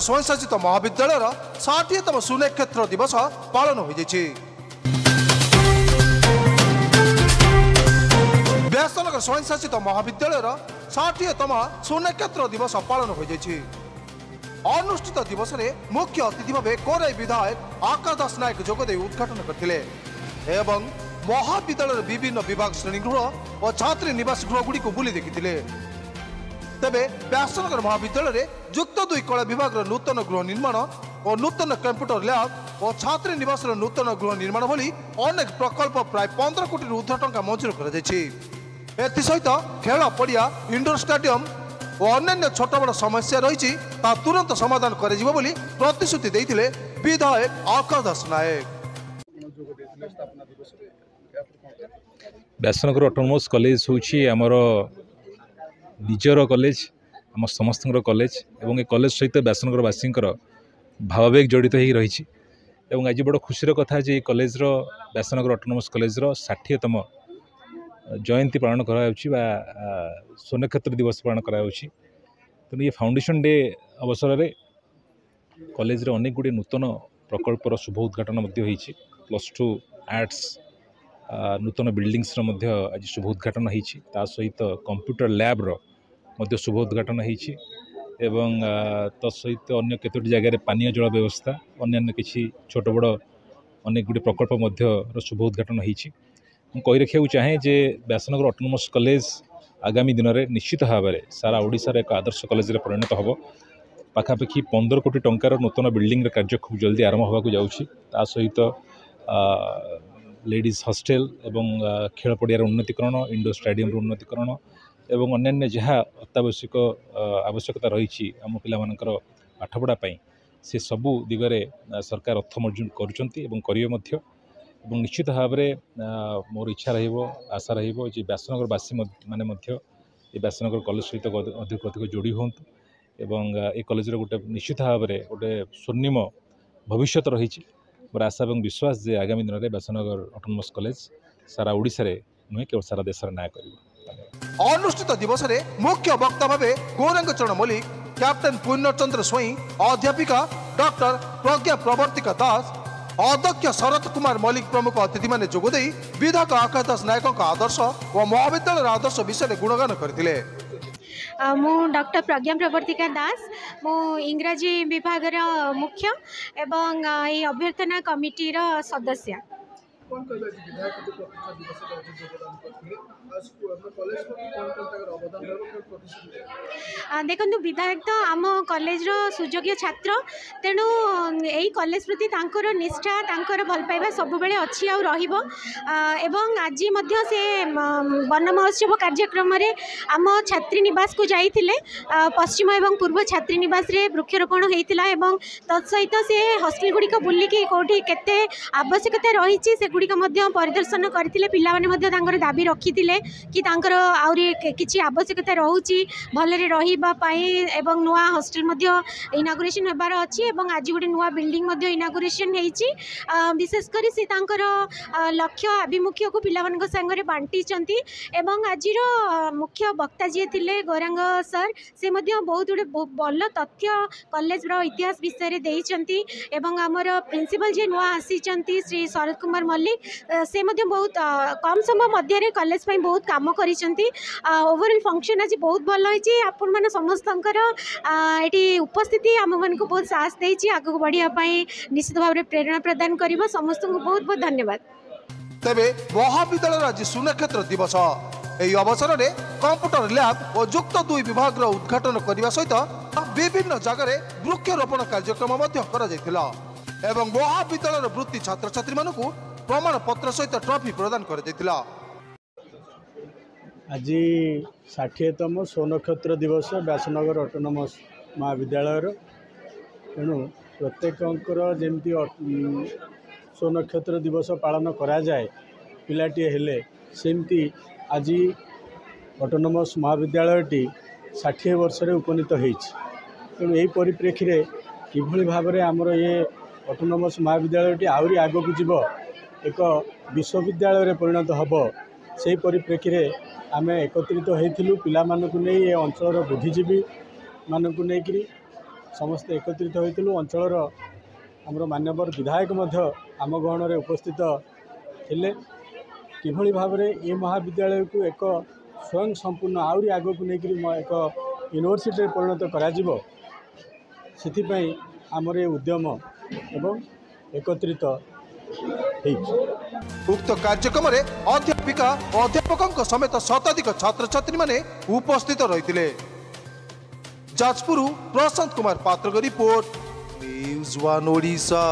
स्वयंशासित महाविद्यालय 60तम सुनक्षेत्र दिवस पालन हो व्यासनगर स्वयंशासित महाविद्यालय 60तम सुनक्षेत्र दिवस पालन हो अनुष्ठित दिवस में मुख्य अतिथि भाव कोराई विधायक आकाश दास नायक जोगदे उद्घाटन करते एवं महाविद्यालय विभिन्न विभाग श्रेणीगृह और छात्री निवास गृह गुड़ी बुली देखी तेबे व्यासनगर महाविद्यालय युक्त 2 कला विभाग नूतन गृह निर्माण और नूतन कंप्यूटर लैब और छात्री निवास नूतन गृह निर्माण भली अनेक प्रकल्प प्राय 15 कोटी ऊर्ध्व टंका मंजूर कर सहित खेल पड़िया इंडोर स्टेडियम और अन्य छोट बड़ समस्या रही तुरंत समाधान कर प्रतिश्रुति देते विधायक आकाश दास नायक। व्यासनगर ऑटोनोमस कॉलेज होची आमर निजर कॉलेज आम समस्त कॉलेज एवं ए कॉलेज सहित व्यासनगरवासी भावावेग जड़ित हो रही आज बड़ खुशी कथा जे कॉलेज व्यासनगर ऑटोनोमस कॉलेज 60तम जयंती पालन करा सुनक्षेत्र दिवस पालन करा तेणु ये फाउंडेशन डे अवसर में कॉलेज रे अनेक गुड़े नूतन प्रकल्पर शुभ उद्घाटन +2 आर्ट्स नूतन बिल्डिंग्स आज शुभ उद्घाटन होता सहित कंप्यूटर लैब रो शुभ उद्घाटन एवं तत्सहित अन्य केतोटी जगह पानीय जल व्यवस्था अन्य किसी छोट बड़ अनेक गुड़े प्रकल्प शुभ उद्घाटन कही रखा चाहे जे व्यासनगर ऑटोनोमस कॉलेज आगामी दिन में निश्चित भाव में सारा ओडिशार एक आदर्श कॉलेज रे परिणत हम पाखापाखि 15 कोटी टंकार नूतन बिल्डिंग कार्य खूब जल्दी आरंभ होगा जाऊँगी ता सहित लेडीज हॉस्टेल एवं खेल पड़ियार उन्नतीकरण इंडोर स्टेडियम उन्नतीकरण एवं अन्य जहाँ अत्यावश्यक आवश्यकता रही आम पिलामानकर पाठपढ़ाई से सबू दिगरे सरकार अर्थ मंजूर करेंगे निश्चित भाव में मोर इच्छा आशा रही व्यासनगरवासी मैंने व्यासनगर कॉलेज सहित अधिक अधिक जोड़ी हूँ एवं ए कॉलेज गोटे निश्चित भाव में गोटे स्वर्णिम भविष्य रही मोर आशा और विश्वास जे आगामी दिन में व्यासनगर ऑटोनोमस कॉलेज सारा ओडिशा रे नुहे केवल सारा देश नाय कर। अनुष्ठित दिवस में मुख्य वक्ता भाव गौरंगचरण मल्लिक कैप्टेन पूर्णचंद्र स्वईं अध्यापिका डॉक्टर प्रज्ञा प्रवर्तिका दास अध्यक्ष शरत कुमार मल्लिक प्रमुख अतिथि माने जोगदे विधायक आकाश दास नायक आदर्श और महाविद्यालय आदर्श विषय गुणगान करथिले। मु डॉक्टर प्रज्ञा प्रवर्तिका दास मु इंग्राजी विभाग मुख्य एवं ये अभ्यर्थना कमिटी सदस्य। देखो विधायक तो आम कॉलेज सुजोग्य छात्र तेणु यही कॉलेज प्रति निष्ठा भल पाइबा सब बेले अच्छी एवं आज से वन महोत्सव कार्यक्रम रे आम छात्री निवास को जाइथिले पश्चिम एवं पूर्व छात्री निवास रे वृक्षरोपण होता एवं तत्सहित से हॉस्टल गुड़िक बुलिकी कौटी केते आवश्यकता रही से गुड़िक परिदर्शन करथिले पिलामाने मध्य तांकर दाबी रखिथिले कि तांकर आउरी किछि आवश्यकता रहउची भलरे रहिबा पई एवं नुआ हॉस्टल मध्य इनागुरेशन हेबार अछि एवं आज गोटे नुआ बिल्डिंग मध्य इनागुरेशन हेछि विशेष करी से तांकर लक्ष्य आभिमुख्य को पिलामानक संगरे बांटी चंती एवं आजिर मुख्य वक्ता जे थिले गौरांग सर से मध्य बहुत गुडे भल तथ्य कॉलेज रो इतिहास विषय रे देई चंती एवं हमर प्रिंसिपल जे नुआ आसी चंती श्री शरत कुमार मल्लिक से मध्य बहुत कम समय मध्य कॉलेज पे बहुत काम करिसेंती ओवरऑल फंक्शन आज बहुत भल होइछि आपण माने समस्तंकर एटी उपस्थिति हम मन को बहुत साहस देछि आगु बढ़िया पई निश्चित भाव रे प्रेरणा प्रदान करिवो समस्त को बहुत बहुत धन्यवाद। तेबे महाविद्यालय आज सुनक्षेत्र दिवस एही अवसर में कंप्यूटर लैब और युक्त 2 विभाग रो उद्घाटन करने सहित विभिन्न जगह वृक्षरोपण कार्यक्रम एवं महाविद्यालय वृत्ति छात्र छात्री मानू प्रमाण पत्र सहित ट्रॉफी प्रदान कर आज 60तम सुनक्षेत्र दिवस व्यासनगर ऑटोनोमस महाविद्यालय तेणु प्रत्येकंकर जमती सुनक्षेत्र दिवस पालन करा जाए पिलाटी हेले सेमती आज ऑटोनोमस महाविद्यालयटी 60 वर्ष उपनीत होइछि तेणु यही परिप्रेक्षी रे किभली भाव में आमर ये ऑटोनोमस महाविद्यालयटी आहरी आगक जीव एक विश्वविद्यालय रे परिणत हब से परिप्रेक्षी रे आमे एकत्रित होइथिलु पिला मानकु नै ए अंचल बुद्धिजीवी मानकु नै करी ସମସ୍ତେ ଏକତ୍ରିତ ହୋଇଥିଲୁ। ଅଞ୍ଚଳର ଆମର ମାନ୍ୟବର ବିଧାୟକ ମଧ୍ୟ ଆମ ଗହଣରେ ଉପସ୍ଥିତ ଥିଲେ। କିଭଳି ଭାବରେ ଏ ମହାବିଦ୍ୟାଳୟକୁ ଏକ ସ୍ୱୟଂ ସମ୍ପୂର୍ଣ୍ଣ ଆହୁରି ଆଗକୁ ନେଇକରି ଏକ ୟୁନିଭର୍ସିଟିରେ ପରିଣତ କରାଯିବ, ସେଥିପାଇଁ ଆମର ଏ ଉଦ୍ୟମ ଏବଂ ଏକତ୍ରିତ ହେଇଛି। उक्त कार्यक्रम में अध्यापिका और अध्यापकों समेत शताधिक छात्र छात्री माने उपस्थित रही। जाजपुर प्रशांत कुमार पात्र रिपोर्ट न्यूज 1 ओडिशा।